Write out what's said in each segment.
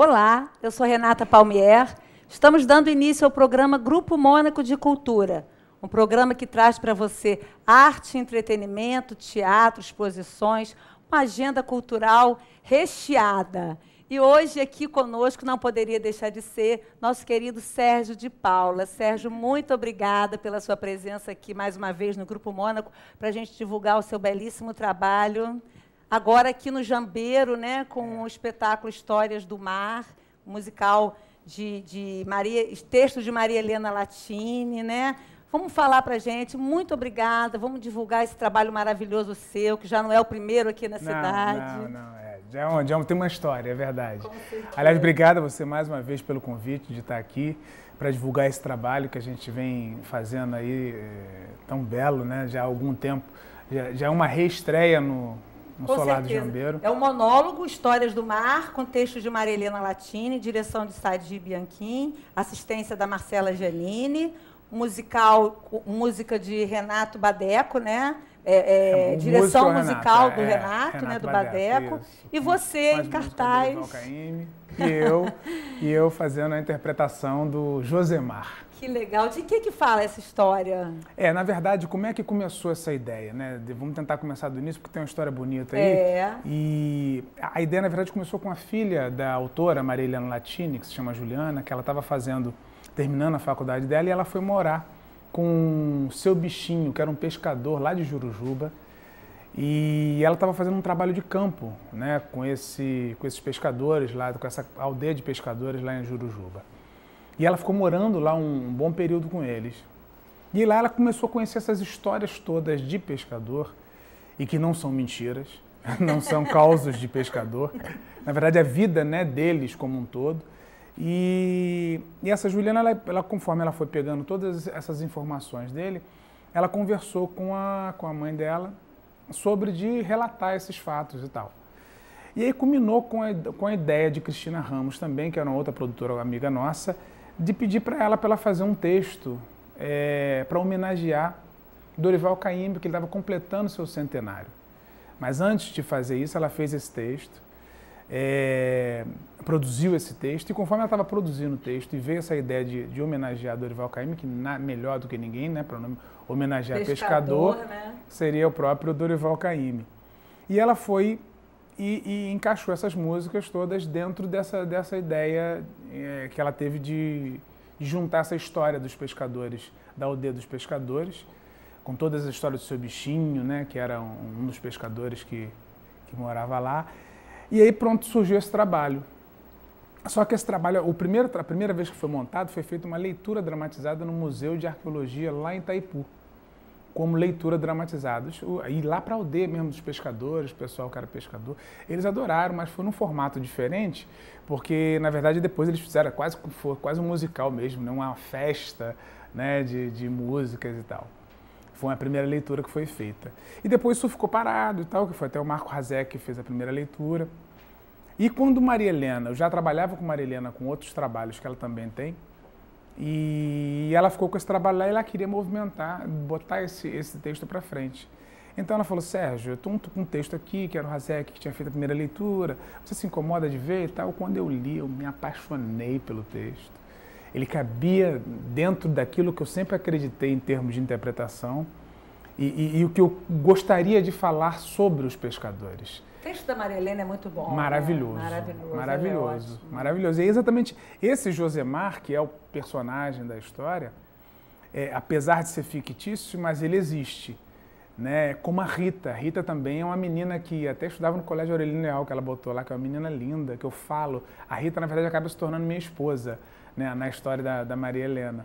Olá, eu sou Renata Palmier. Estamos dando início ao programa Grupo Mônaco de Cultura, um programa que traz para você arte, entretenimento, teatro, exposições, uma agenda cultural recheada. E hoje aqui conosco não poderia deixar de ser nosso querido Sérgio de Paula. Sérgio, muito obrigada pela sua presença aqui mais uma vez no Grupo Mônaco para a gente divulgar o seu belíssimo trabalho. Agora aqui no Jambeiro, né, com o espetáculo Histórias do Mar, musical texto de Maria Helena Latini, né? Vamos falar para a gente. Muito obrigada. Vamos divulgar esse trabalho maravilhoso seu, que já não é o primeiro aqui na cidade. Já tem uma história, é verdade. Aliás, obrigada a você mais uma vez pelo convite de estar aqui para divulgar esse trabalho que a gente vem fazendo aí tão belo, né? Já há algum tempo. Já é uma reestreia no Solar do Jambeiro. É o monólogo Histórias do Mar, com texto de Maria Helena Latini, direção de Sadi Bianchim, assistência da Marcela Giannini, música de Renato Badeco, né? Direção musical do Renato, né? Do Badeco. Isso. E você em cartaz. E eu fazendo a interpretação do Josemar. Que legal. De que fala essa história? Na verdade, como é que começou essa ideia, né? Vamos tentar começar do início, porque tem uma história bonita aí. E a ideia, na verdade, começou com a filha da autora, Maria Helena Latini, que se chama Juliana, que ela estava terminando a faculdade dela, e ela foi morar com o seu bichinho, que era um pescador lá de Jurujuba. E ela estava fazendo um trabalho de campo, né? Com esses pescadores lá, com essa aldeia de pescadores lá em Jurujuba. E ela ficou morando lá um bom período com eles. E lá ela começou a conhecer essas histórias todas de pescador, e que não são mentiras, não são causos de pescador. Na verdade, a vida, né, deles como um todo. E essa Juliana, ela, conforme ela foi pegando todas essas informações dele, ela conversou com a mãe dela sobre de relatar esses fatos e tal. E aí culminou com a ideia de Cristina Ramos também, que era uma outra produtora amiga nossa, de pedir para ela fazer um texto para homenagear Dorival Caymmi, que ele estava completando seu centenário. Mas antes de fazer isso, ela fez esse texto, produziu esse texto, e conforme ela estava produzindo o texto e veio essa ideia de homenagear Dorival Caymmi, que melhor do que ninguém, né, para homenagear pescador, né? Seria o próprio Dorival Caymmi. E ela foi e encaixou essas músicas todas dentro dessa ideia que ela teve de juntar essa história dos pescadores, da aldeia dos pescadores, com todas as histórias do seu bichinho, né, que era um dos pescadores que morava lá. E aí pronto, surgiu esse trabalho. Só que esse trabalho, a primeira vez que foi montado, foi feita uma leitura dramatizada no Museu de Arqueologia lá em Itaipu, como leitura dramatizada. E lá para a aldeia mesmo dos pescadores, o pessoal que era pescador, eles adoraram, mas foi num formato diferente, porque na verdade depois eles fizeram quase um musical mesmo, né? Uma festa, né, de músicas e tal. Foi a primeira leitura que foi feita. E depois isso ficou parado e tal, que foi até o Marco Razek que fez a primeira leitura. E quando Maria Helena, eu já trabalhava com Maria Helena com outros trabalhos que ela também tem, e ela ficou com esse trabalho lá e ela queria movimentar, botar esse texto para frente. Então ela falou: Sérgio, eu estou com um texto aqui, que era o Razek, que tinha feito a primeira leitura, você se incomoda de ver e tal? Quando eu li, eu me apaixonei pelo texto. Ele cabia dentro daquilo que eu sempre acreditei em termos de interpretação e o que eu gostaria de falar sobre os pescadores. O texto da Maria Helena é muito bom. Maravilhoso. Né? Maravilhoso. Maravilhoso. E é exatamente esse Josemar, que é o personagem da história, apesar de ser fictício, mas ele existe. Né? Como a Rita. A Rita também é uma menina que até estudava no Colégio Aurelino Leal, que ela botou lá, que é uma menina linda, que eu falo. A Rita, na verdade, acaba se tornando minha esposa, né? Na história da Maria Helena.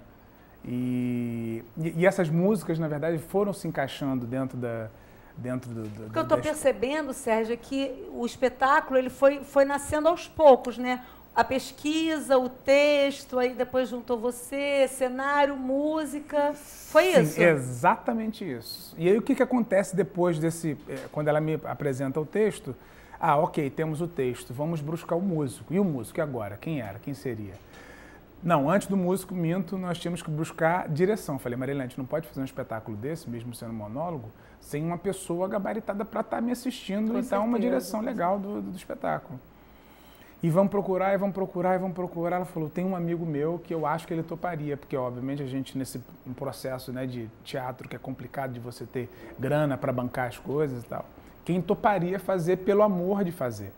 E essas músicas, na verdade, foram se encaixando dentro do... O que eu estou percebendo, Sérgio, é que o espetáculo ele foi nascendo aos poucos, né? A pesquisa, o texto, aí depois juntou você, cenário, música, foi isso? Sim, exatamente isso. E aí o que acontece depois quando ela me apresenta o texto? Ah, ok, temos o texto, vamos buscar o músico. E o músico, e agora? Quem era? Quem seria? Não, antes do músico, nós tínhamos que buscar direção. Falei: Maria Helena, a gente não pode fazer um espetáculo desse, mesmo sendo monólogo, sem uma pessoa gabaritada para estar me assistindo e dar uma direção legal do espetáculo. E vamos procurar, e vamos procurar, e vamos procurar. Ela falou, tem um amigo meu que eu acho que ele toparia, porque obviamente a gente nesse processo, né, de teatro que é complicado de você ter grana para bancar as coisas e tal. Quem toparia fazer pelo amor de fazer,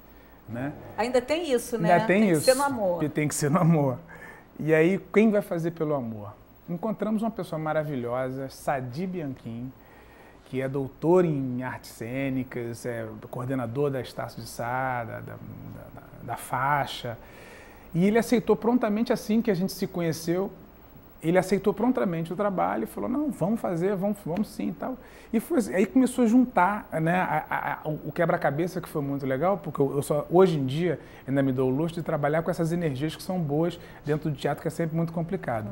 né? Ainda tem isso, né? Ainda tem isso. Tem que ser no amor. Tem que ser no amor. E aí, quem vai fazer pelo amor? Encontramos uma pessoa maravilhosa, Sadi Bianchim, que é doutor em artes cênicas, é coordenador da Estácio de Sá, da Faixa. E ele aceitou prontamente, assim que a gente se conheceu, ele aceitou prontamente o trabalho e falou, não, vamos fazer, vamos sim e tal. E foi assim, aí começou a juntar, né, o quebra-cabeça, que foi muito legal, porque hoje em dia ainda me dou o luxo de trabalhar com essas energias que são boas dentro do teatro, que é sempre muito complicado.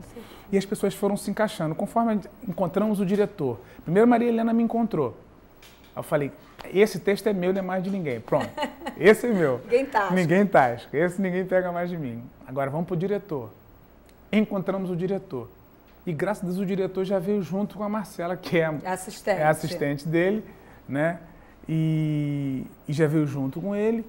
E as pessoas foram se encaixando. Conforme encontramos o diretor, primeiro Maria Helena me encontrou. Eu falei, esse texto é meu, não é mais de ninguém. Pronto, esse é meu. Ninguém tasca. Ninguém tasca. Esse ninguém pega mais de mim. Agora vamos para o diretor. Encontramos o diretor. E graças a Deus o diretor já veio junto com a Marcela, que é a assistente dele, né? E já veio junto com ele.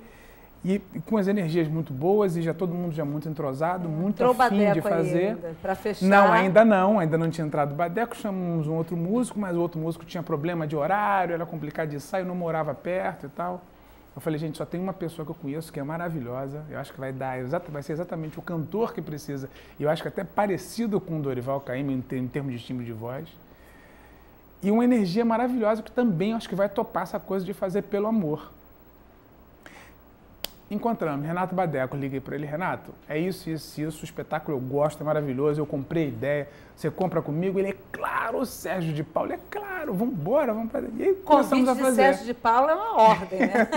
E com as energias muito boas e já todo mundo já muito entrosado, muito afim de fazer. Para fechar. Não, ainda não tinha entrado o Badeco, chamamos um outro músico, mas o outro músico tinha problema de horário, era complicado de ensaio, não morava perto e tal. Eu falei, gente, só tem uma pessoa que eu conheço que é maravilhosa, eu acho que vai ser exatamente o cantor que precisa, e eu acho que até parecido com o Dorival Caymmi em termos de timbre de voz. E uma energia maravilhosa que também acho que vai topar essa coisa de fazer pelo amor. Encontramos Renato Badeco, liguei para ele, Renato, é isso, o espetáculo eu gosto, é maravilhoso, eu comprei a ideia, você compra comigo? Ele, é claro, Sérgio de Paula, é claro, vamos embora, vamos fazer. E aí começamos a fazer. Sérgio de Paula é uma ordem, né?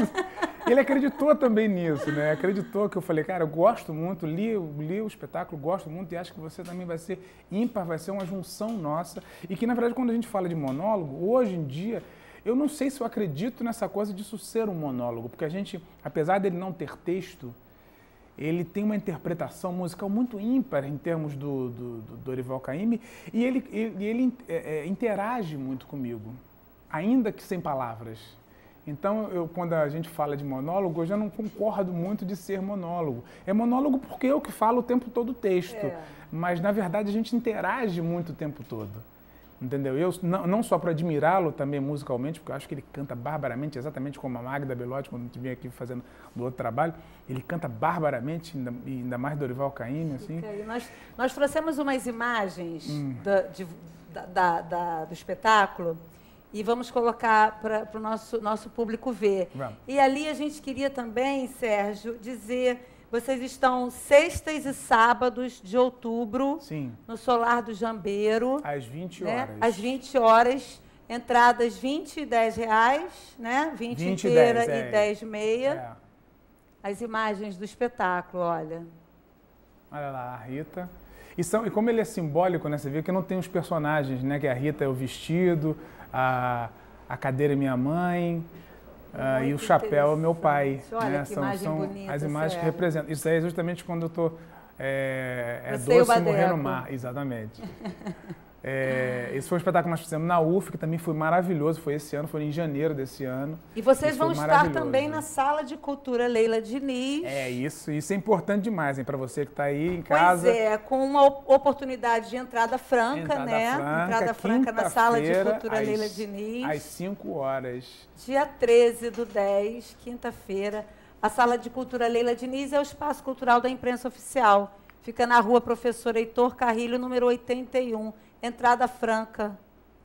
Ele acreditou também nisso, né? Acreditou que eu falei, cara, eu gosto muito, li o espetáculo, gosto muito e acho que você também vai ser ímpar, vai ser uma junção nossa. E que, na verdade, quando a gente fala de monólogo, hoje em dia, eu não sei se eu acredito nessa coisa disso ser um monólogo, porque a gente, apesar dele não ter texto, ele tem uma interpretação musical muito ímpar em termos do Dorival Caymmi e ele interage muito comigo, ainda que sem palavras. Então, quando a gente fala de monólogo, eu já não concordo muito de ser monólogo. É monólogo porque eu que falo o tempo todo o texto, mas, na verdade, a gente interage muito o tempo todo. Entendeu? Eu, não só para admirá-lo também musicalmente, porque eu acho que ele canta barbaramente, exatamente como a Magda Belotti, quando a gente vinha aqui fazendo do outro trabalho, ele canta barbaramente, ainda mais Dorival Caymmi, assim. Nós trouxemos umas imagens do espetáculo e vamos colocar para o nosso público ver. Vamos. E ali a gente queria também, Sérgio, dizer... Vocês estão sextas e sábados de outubro, sim, no Solar do Jambeiro. Às 20 né? horas. Às 20 horas. Entradas 20 e R$10, né? 20 inteira e 10 meia. É. As imagens do espetáculo, olha. Olha lá, a Rita. E como ele é simbólico, né? Você vê que não tem os personagens, né? Que a Rita é o vestido, a cadeira é minha mãe... e o chapéu é meu pai. Olha, né? que imagem bonita, as imagens que representam. Isso aí é justamente quando eu estou Você doce morrer no mar. Exatamente. Esse foi um espetáculo que nós fizemos na UF, que também foi maravilhoso. Foi esse ano, foi em janeiro desse ano. E vocês vão estar também na Sala de Cultura Leila Diniz. Isso é importante demais, hein, para você que está aí em casa. Pois é, com uma oportunidade de entrada franca, né? Entrada franca na Sala de Cultura Leila Diniz. Às 5 horas. Dia 13/10, quinta-feira. A Sala de Cultura Leila Diniz é o espaço cultural da imprensa oficial. Fica na rua Professor Heitor Carrilho, número 81. Entrada franca,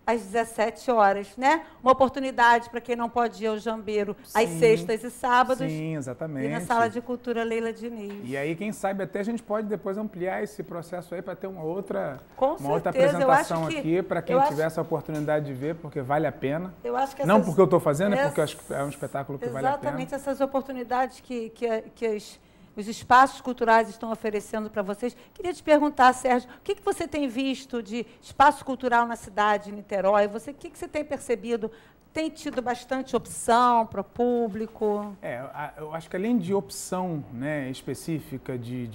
às 17 horas, né? Uma oportunidade para quem não pode ir ao Jambeiro às sextas e sábados. Sim, exatamente. E na Sala de Cultura Leila Diniz. E aí, quem sabe, até a gente pode depois ampliar esse processo aí para ter uma outra certeza, apresentação aqui, para quem tiver essa oportunidade de ver, porque vale a pena. Eu acho que não porque eu estou fazendo, é porque eu acho que é um espetáculo que vale a pena. Exatamente, essas oportunidades que os espaços culturais estão oferecendo para vocês. Queria te perguntar, Sérgio, o que você tem visto de espaço cultural na cidade de Niterói? O que você tem percebido? Tem tido bastante opção para o público? Eu acho que além de opção, né, específica de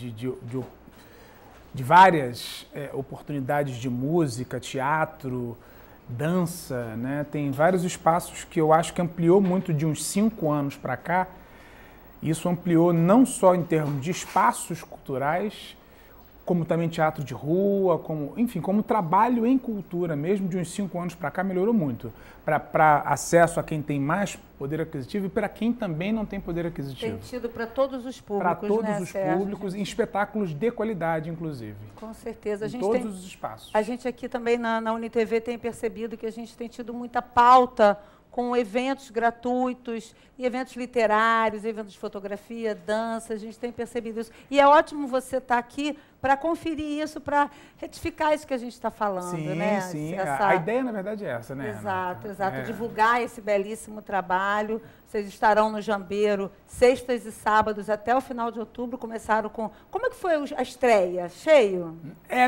várias oportunidades de música, teatro, dança, né, tem vários espaços que eu acho que ampliou muito de uns 5 anos para cá. Isso ampliou não só em termos de espaços culturais, como também teatro de rua, enfim, como trabalho em cultura, mesmo de uns 5 anos para cá, melhorou muito. Para acesso a quem tem mais poder aquisitivo e para quem também não tem poder aquisitivo. Tem tido para todos os públicos, para todos né, os Sérgio? Públicos, em espetáculos de qualidade, inclusive. Com certeza. Em todos os espaços. A gente aqui também na UniTV tem percebido que a gente tem tido muita pauta com eventos gratuitos, e eventos literários, eventos de fotografia, dança, a gente tem percebido isso. E é ótimo você estar aqui para conferir isso, para retificar isso que a gente está falando. Sim, né? Sim. A ideia, na verdade, é essa, né? Exato, exato. Divulgar esse belíssimo trabalho. Vocês estarão no Jambeiro sextas e sábados até o final de outubro. Começaram com... Como é que foi a estreia? Cheio?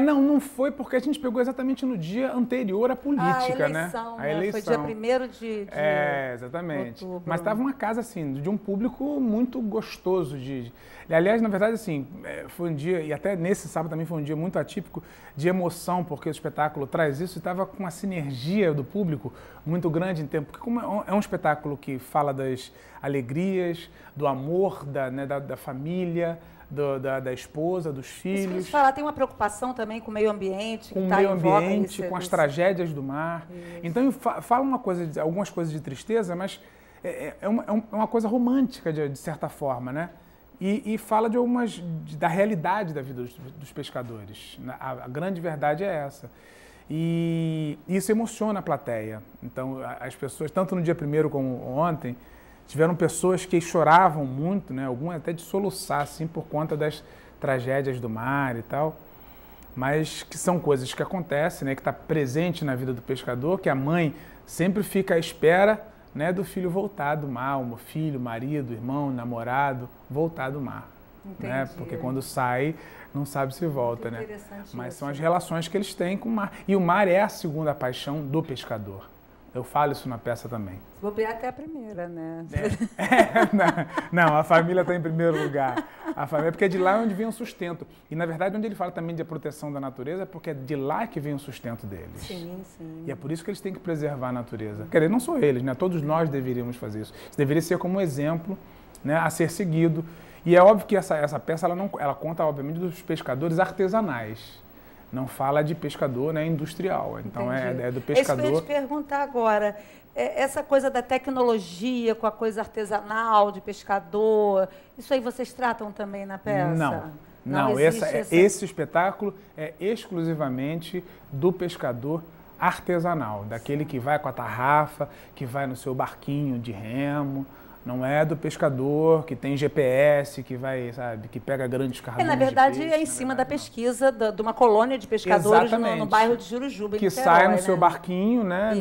Não foi porque a gente pegou exatamente no dia anterior à política, a eleição, né? A eleição. Foi dia 1º de exatamente. outubro. Mas estava uma casa, assim, de um público muito gostoso. Aliás, na verdade, assim, foi um dia, e até nesse sábado também foi um dia muito atípico, de emoção, porque o espetáculo traz isso, e estava com uma sinergia do público muito grande em tempo, porque como é um espetáculo que fala das alegrias, do amor, da família, da esposa, dos filhos. Falar, tem uma preocupação também com o meio ambiente. Com o meio ambiente, com as tragédias do mar. Isso. Então, fala algumas coisas de tristeza, mas é uma coisa romântica, de certa forma, né? E fala da realidade da vida dos pescadores. A grande verdade é essa. E isso emociona a plateia. Então, as pessoas, tanto no dia 1º como ontem, tiveram pessoas que choravam muito, né? Algumas até de soluçar, assim, por conta das tragédias do mar e tal. Mas que são coisas que acontecem, né? Que está presente na vida do pescador, que a mãe sempre fica à espera, né, do filho voltar do mar, o filho, marido, irmão, namorado, voltar do mar. Né? Porque quando sai, não sabe se volta, né? Mas são as relações que eles têm com o mar. E o mar é a segunda paixão do pescador. Eu falo isso na peça também. Se bobear até a primeira, né? Não, a família está em primeiro lugar. A família, porque é de lá onde vem o sustento. E, na verdade, onde ele fala também de proteção da natureza, é porque é de lá que vem o sustento deles. Sim, sim. E é por isso que eles têm que preservar a natureza. Quer dizer, não só eles, né? Todos nós deveríamos fazer isso. Isso deveria ser como um exemplo, né, a ser seguido. E é óbvio que essa peça ela conta, obviamente, dos pescadores artesanais. Não fala de pescador, né, industrial. Então, é do pescador... Isso que eu ia te perguntar agora. Essa coisa da tecnologia com a coisa artesanal de pescador, isso aí vocês tratam também na peça? Não. Esse espetáculo é exclusivamente do pescador artesanal, daquele que vai com a tarrafa, que vai no seu barquinho de remo. Não é do pescador que tem GPS, que vai, sabe, que pega grandes carros. Na verdade, de peixe, é em cima da pesquisa de uma colônia de pescadores no bairro de Jurujuba, que sai no seu barquinho, né,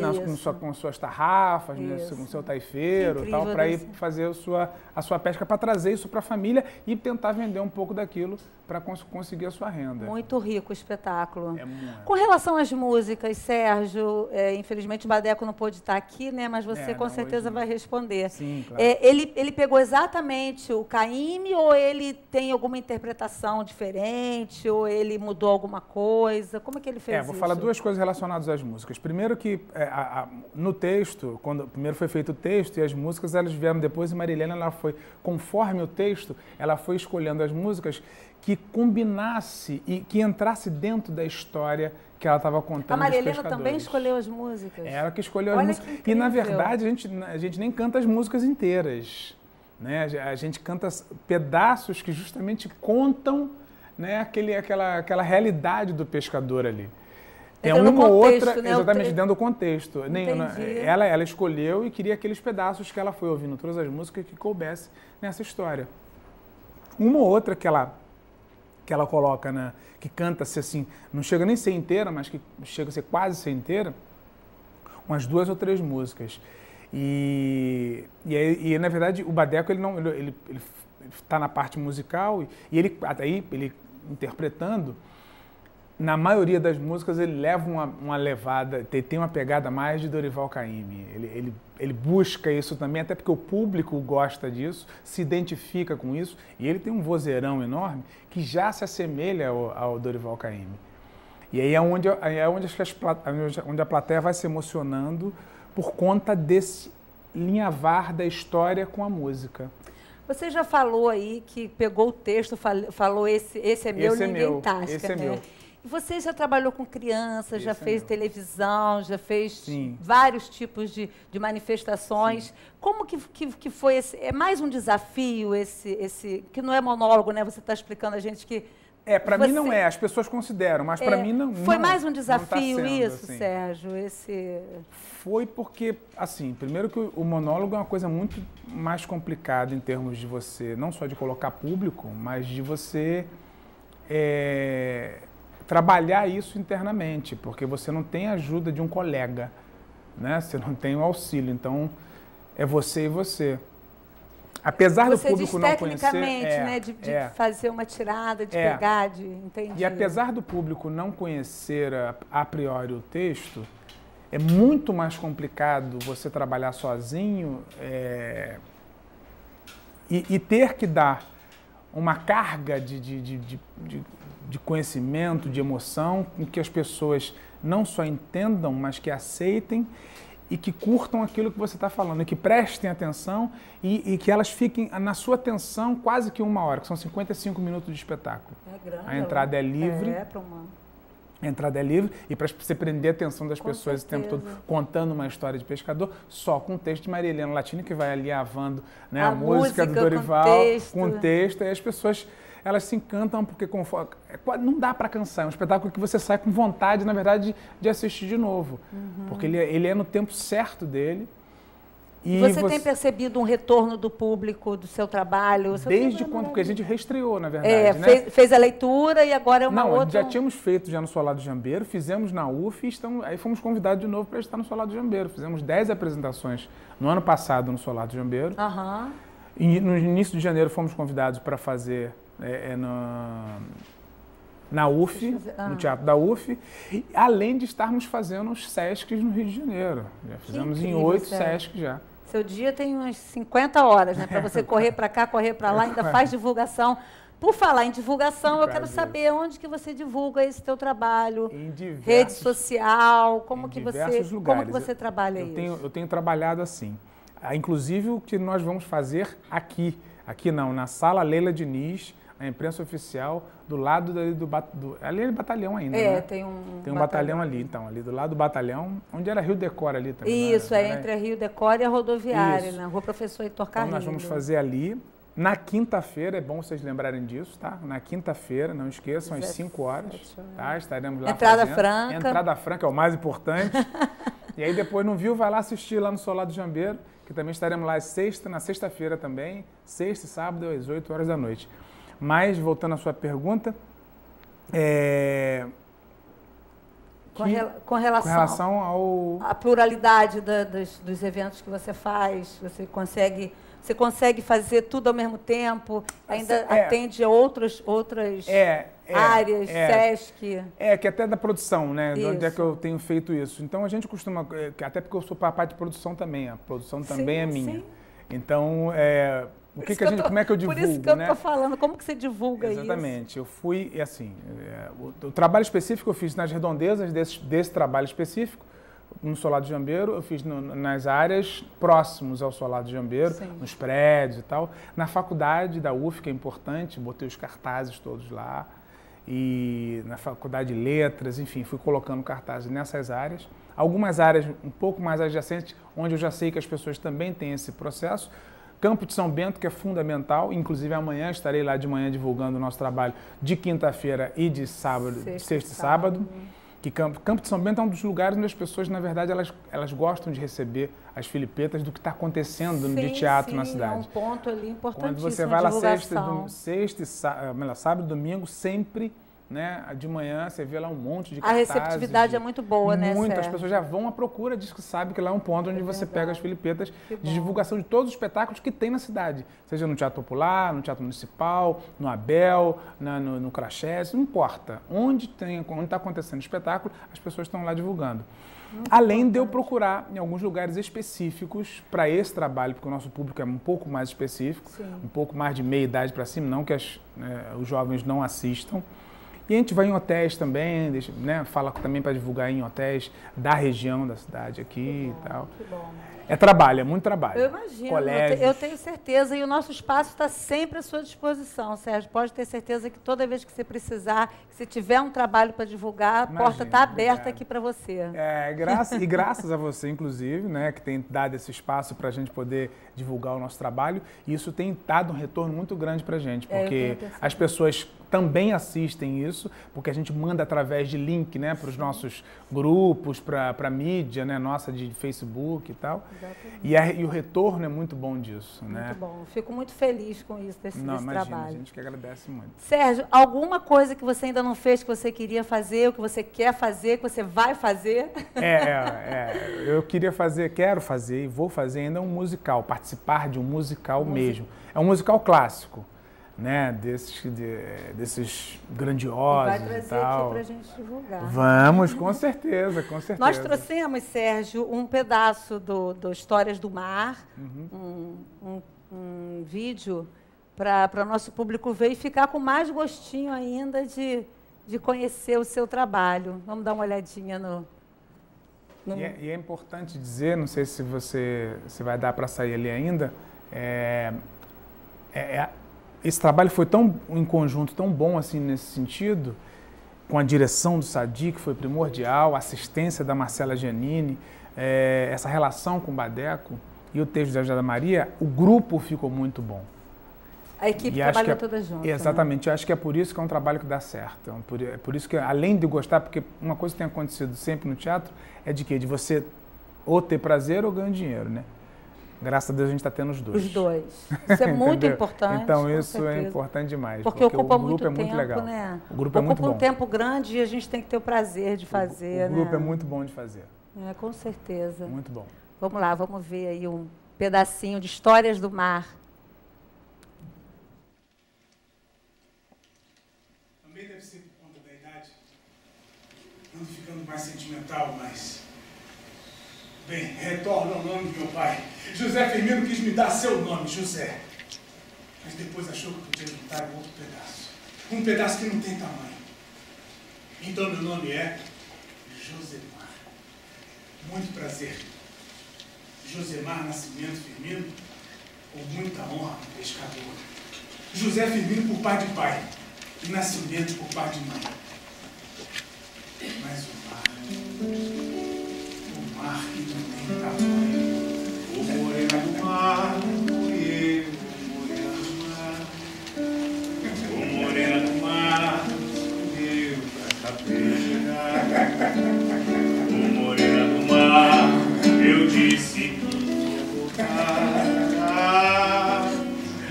com suas tarrafas, né, com seu taifeiro, tal, para ir fazer a sua pesca, para trazer isso para a família e tentar vender um pouco daquilo para conseguir a sua renda. Muito rico o espetáculo. Muito. Com relação às músicas, Sérgio, infelizmente o Badeco não pôde estar aqui, né, mas você com certeza vai responder. Sim, claro. Ele pegou exatamente o Caymmi ou ele tem alguma interpretação diferente ou ele mudou alguma coisa? Como é que ele fez isso? Vou falar duas coisas relacionadas às músicas. Primeiro que no texto, quando primeiro foi feito o texto e as músicas, elas vieram depois e Marilena, ela foi, conforme o texto, ela foi escolhendo as músicas que combinasse e que entrasse dentro da história que ela estava contando. A Marilena também escolheu as músicas? Ela que escolheu as músicas. E, na verdade, a gente nem canta as músicas inteiras. Né? A gente canta pedaços que justamente contam, né, aquela realidade do pescador ali. Tem uma ou outra, né, exatamente, dentro do contexto. Ela escolheu e queria aqueles pedaços que ela foi ouvindo, todas as músicas que coubesse nessa história. Uma ou outra que ela coloca, que canta-se assim, não chega nem a ser inteira, mas que chega a ser quase ser inteira, umas 2 ou 3 músicas. E na verdade, o Badeco, ele está na parte musical e ele interpretando, na maioria das músicas ele leva uma levada, tem uma pegada mais de Dorival Caymmi. Ele busca isso também, até porque o público gosta disso, se identifica com isso, e ele tem um vozeirão enorme que já se assemelha ao Dorival Caymmi. E aí é onde a plateia vai se emocionando por conta desse linhavar da história com a música. Você já falou aí que pegou o texto, falou esse é meu, ninguém tasca, esse é né? meu. E você já trabalhou com crianças, já fez televisão, já fez Sim. vários tipos de manifestações. Sim. Como que foi esse? É mais um desafio esse que não é monólogo, né? Você está explicando a gente que... Para mim não é, as pessoas consideram, mas para mim não. Foi mais um desafio tá sendo, isso, assim. Sérgio? Foi porque, assim, primeiro que o monólogo é uma coisa muito mais complicada em termos de você, não só de colocar público, mas de você trabalhar isso internamente, porque você não tem a ajuda de um colega, né? Você não tem o auxílio, então é você e você. Apesar do público não conhecer... tecnicamente, né? De fazer uma tirada, de pegar, entender. E apesar do público não conhecer a priori o texto, é muito mais complicado você trabalhar sozinho e ter que dar uma carga de conhecimento, de emoção, com que as pessoas não só entendam, mas que aceitem e que curtam aquilo que você está falando, e que prestem atenção e que elas fiquem na sua atenção quase que 1 hora, que são 55 minutos de espetáculo. É grande. A entrada é livre. A entrada é livre e para você prender a atenção das pessoas o tempo todo contando uma história de pescador, só com o texto de Maria Helena Latini, que vai ali avando, né, a música do Dorival com o texto, e as pessoas... elas se encantam porque não dá para cansar. É um espetáculo que você sai com vontade, na verdade, de assistir de novo. Uhum. Porque ele é no tempo certo dele. E você tem percebido um retorno do público, do seu trabalho? Desde quando? Porque a gente reestreou, na verdade. Né? Fez a leitura e agora é uma outra... Não, já tínhamos feito já no Solado Jambeiro, fizemos na UF e aí fomos convidados de novo para estar no Solado Jambeiro. Fizemos 10 apresentações no ano passado no Solado Jambeiro. Uhum. E no início de janeiro fomos convidados para fazer... na UF, no Teatro da UF, além de estarmos fazendo os Sescs no Rio de Janeiro. Já fizemos em 8 Sescs já. Seu dia tem umas 50 horas, né? Para você correr para cá, correr para lá, ainda faz divulgação. Por falar em divulgação, eu quero saber onde que você divulga esse teu trabalho. Em diversos, rede social, como que você trabalha isso? Eu tenho trabalhado assim. Inclusive o que nós vamos fazer aqui não, na Sala Leila Diniz, a imprensa oficial, do lado ali é batalhão ainda, né? Tem um batalhão ali, então, ali do lado do batalhão, onde era Rio Decor ali também. Isso, entre a Rio Decor e a rodoviária, na Rua Professor Heitor Carrilho. Então, nós vamos fazer ali, na quinta-feira, é bom vocês lembrarem disso, tá? Na quinta-feira, não esqueçam, às 5 horas, tá? Estaremos lá Entrada fazendo. franca. Entrada franca é o mais importante. E aí depois, não viu, vai lá assistir lá no Solado Jambeiro, que também estaremos lá na sexta-feira também, sexta e sábado, às 8 horas da noite. Mas, voltando à sua pergunta, com relação à pluralidade dos eventos que você faz, você consegue fazer tudo ao mesmo tempo, ainda atende outras áreas, Sesc. Que até da produção, né? De onde é que eu tenho feito isso. Então, a gente costuma, até porque eu sou papai de produção também, a produção também é minha. Sim. Então, como é que eu divulgo? Por isso que eu estou falando, como que você divulga isso? Exatamente. Eu fui, assim, o trabalho específico eu fiz nas redondezas desse trabalho específico, no Solado Jambeiro, eu fiz nas áreas próximas ao Solado Jambeiro, nos prédios e tal. Na faculdade da UF, que é importante, botei os cartazes todos lá. E na faculdade de letras, enfim, fui colocando cartazes nessas áreas. Algumas áreas um pouco mais adjacentes, onde eu já sei que as pessoas também têm esse processo. Campo de São Bento, que é fundamental, inclusive amanhã estarei lá de manhã divulgando o nosso trabalho de quinta-feira e de sábado, sexta e sábado. Que Campo de São Bento é um dos lugares onde as pessoas, na verdade, elas gostam de receber as filipetas do que está acontecendo de teatro na cidade. É um ponto ali importantíssimo. Quando você vai lá sábado, domingo, sempre, né, de manhã, você vê lá um monte de cartazes. A receptividade é muito boa, né, Muitas pessoas já vão à procura disso, que sabe que lá é um ponto onde você pega as filipetas de divulgação de todos os espetáculos que tem na cidade. Seja no Teatro Popular, no Teatro Municipal, no Abel, no Crachés, não importa. Onde está acontecendo o espetáculo, as pessoas estão lá divulgando. Além de eu procurar em alguns lugares específicos para esse trabalho, porque o nosso público é um pouco mais específico, um pouco mais de meia idade para cima, não que os jovens não assistam. E a gente vai em hotéis também, fala também para divulgar em hotéis da região da cidade aqui e tal. Que bom. É trabalho, é muito trabalho. Eu imagino, Colégios. eu tenho certeza. E o nosso espaço está sempre à sua disposição, Sérgio. Pode ter certeza que toda vez que você precisar, se tiver um trabalho para divulgar, a porta está aberta aqui para você. Graças a você, inclusive, né, que tem dado esse espaço para a gente poder divulgar o nosso trabalho. E isso tem dado um retorno muito grande para a gente, porque as pessoas também assistem isso, porque a gente manda através de link, né, para os nossos grupos, para a mídia, né, nossa de Facebook e tal. E o retorno é muito bom disso. Muito né? bom. Fico muito feliz com isso, desse trabalho. A gente que agradece muito. Sérgio, alguma coisa que você ainda não fez, que você queria fazer, o que você quer fazer, que você vai fazer? Eu quero fazer e vou fazer ainda um musical, participar de um musical mesmo. É um musical clássico. Né, desses grandiosos e vai trazer e tal. aqui para a gente divulgar. Vamos, com certeza, com certeza. Nós trouxemos, Sérgio, um pedaço do Histórias do Mar, um vídeo para o nosso público ver e ficar com mais gostinho ainda de conhecer o seu trabalho. Vamos dar uma olhadinha no... E é importante dizer, não sei se se vai dar para sair ali ainda, esse trabalho foi em conjunto tão bom assim nesse sentido, com a direção do Sadi, que foi primordial, a assistência da Marcela Giannini, essa relação com o Badeco e o texto da Jada Maria, o grupo ficou muito bom. A equipe trabalhou toda junto. Exatamente, eu acho que é por isso que é um trabalho que dá certo. É por isso que, além de gostar, porque uma coisa que tem acontecido sempre no teatro é de quê? De você ou ter prazer ou ganhar dinheiro, né? Graças a Deus a gente está tendo os dois. Os dois. Isso é muito importante. Então isso é importante demais. Porque ocupa o grupo muito é muito tempo, legal. Né? O grupo é muito bom. Ocupa um tempo grande e a gente tem que ter o prazer de fazer. O grupo é muito bom de fazer. Com certeza. Muito bom. Vamos lá, vamos ver aí um pedacinho de Histórias do Mar. Também deve ser por conta da idade. Ando ficando mais sentimental, mas... Bem, retorno ao nome do meu pai. José Firmino quis me dar seu nome, José. Mas depois achou que podia juntar um outro pedaço. Um pedaço que não tem tamanho. Então meu nome é Josemar. Muito prazer. Josemar Nascimento Firmino, com muita honra, pescador. José Firmino por pai de pai. E Nascimento por pai de mãe. Mas o mar que não tem tamanho. O morena do mar, fui eu, morena do mar. O morena do mar, fui eu pra capejar. O morena do mar, eu disse que ia voltar.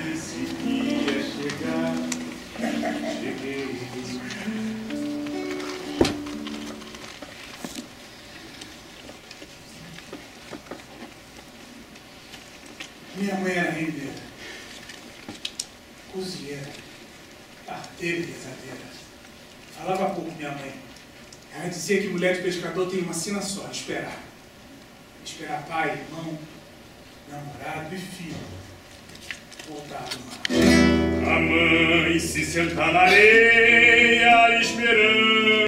Disse que ia chegar. Cheguei. Minha mãe era rendeira, cozinheira, parteira e rezadeira. Falava pouco minha mãe. Ela dizia que mulher de pescador tem uma sina só, esperar. Esperar pai, irmão, namorado e filho voltar do mar. A mãe se senta na areia esperando.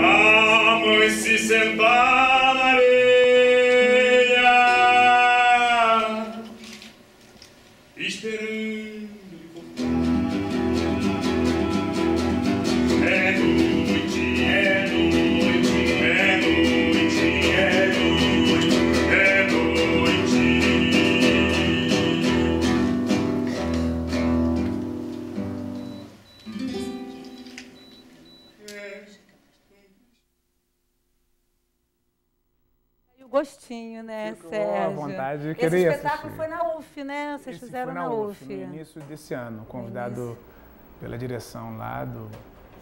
A mãe se senta na areia esperando ele voltar. É noite, é noite, é noite, é noite, é noite. Gostinho, né, Sérgio? À vontade de Esse querer espetáculo assistir. foi na UF, né? Vocês fizeram na UF. No início desse ano, convidado pela direção lá do...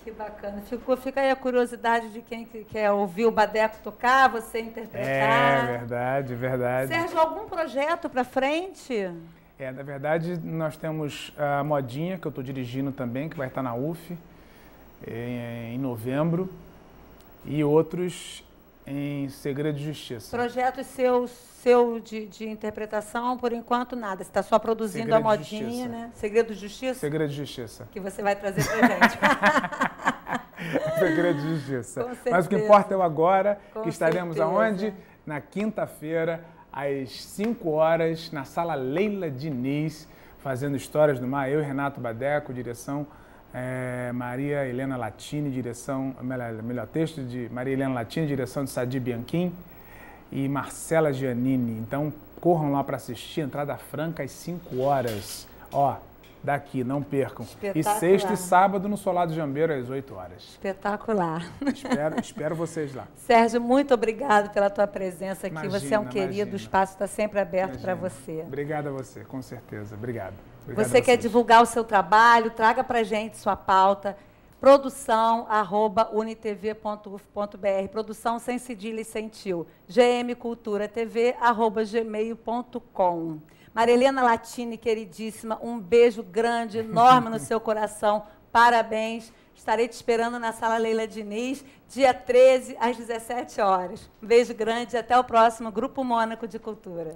Que bacana. Fica aí a curiosidade de quem quer ouvir o Badeco tocar, você interpretar. É verdade, verdade. Sérgio, algum projeto para frente? Na verdade, nós temos a Modinha, que eu estou dirigindo também, que vai estar na UF em novembro, e outros em Segredo de Justiça. Projeto seu de interpretação, por enquanto, nada. Você está só produzindo Segredo a Modinha, né? Segredo de Justiça? Segredo de Justiça. Que você vai trazer para gente. Segredo de Justiça. Mas o que importa é o agora, que estaremos aonde? Na quinta-feira, às 5 horas, na Sala Leila Diniz, fazendo Histórias do Mar. Eu e Renato Badeco, direção Maria Helena Latini, direção, melhor texto de Maria Helena Latini, direção de Sadi Bianchim e Marcela Giannini. Então, corram lá para assistir, entrada franca às 5 horas. Ó, daqui, não percam. E sexta e sábado no Solar do Jambeiro às 8 horas. Espetacular. Espero vocês lá. Sérgio, muito obrigado pela tua presença aqui. Você é um querido, o espaço está sempre aberto para você. Obrigado a você, com certeza. Obrigado. Você quer divulgar o seu trabalho? Traga para a gente sua pauta. produção@unitv.uf.br. Produção sem cedilha e sem tio. gmculturatv@gmail.com. Maria Helena Latini, queridíssima, um beijo grande, enorme no seu coração. Parabéns. Estarei te esperando na Sala Leila Diniz, dia 13, às 17 horas. Um beijo grande e até o próximo Grupo Mônaco de Cultura.